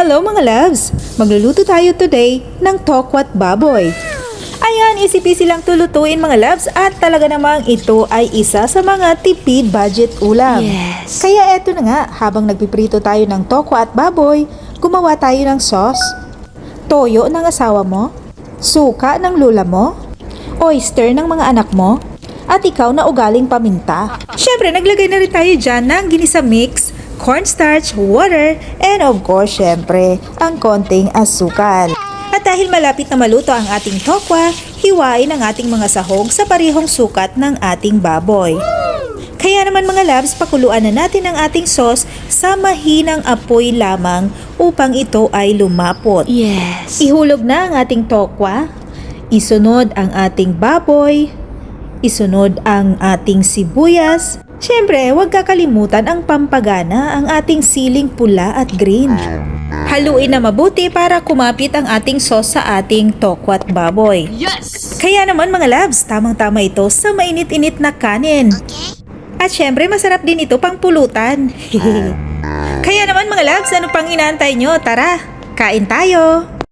Hello mga loves! Magluluto tayo today ng tokwat baboy. Ayan, easy-peasy lang tulutuin mga loves at talaga namang ito ay isa sa mga tipid budget ulam. Yes. Kaya eto na nga, habang nagpiprito tayo ng tokwa at baboy, gumawa tayo ng sauce. Toyo ng asawa mo, suka ng lula mo, oyster ng mga anak mo, at ikaw na ugaling paminta. Syempre, naglagay na rin tayo dyan ng ginisa mix, cornstarch, water, and of course, syempre, ang konting asukal. At dahil malapit na maluto ang ating tokwa, hiwain ang ating mga sahog sa parehong sukat ng ating baboy. Kaya naman mga loves, pakuluan na natin ang ating sauce sa mahinang apoy lamang upang ito ay lumapot. Yes. Ihulog na ang ating tokwa, isunod ang ating baboy, isunod ang ating sibuyas. Siyempre, huwag kakalimutan ang pampagana, ang ating siling pula at green. Haluin na mabuti para kumapit ang ating sauce sa ating tokwat baboy. Yes! Kaya naman mga loves, tamang-tama ito sa mainit-init na kanin. At syempre, masarap din ito pang pulutan. Kaya naman mga loves, ano pang inaantay nyo? Tara, kain tayo!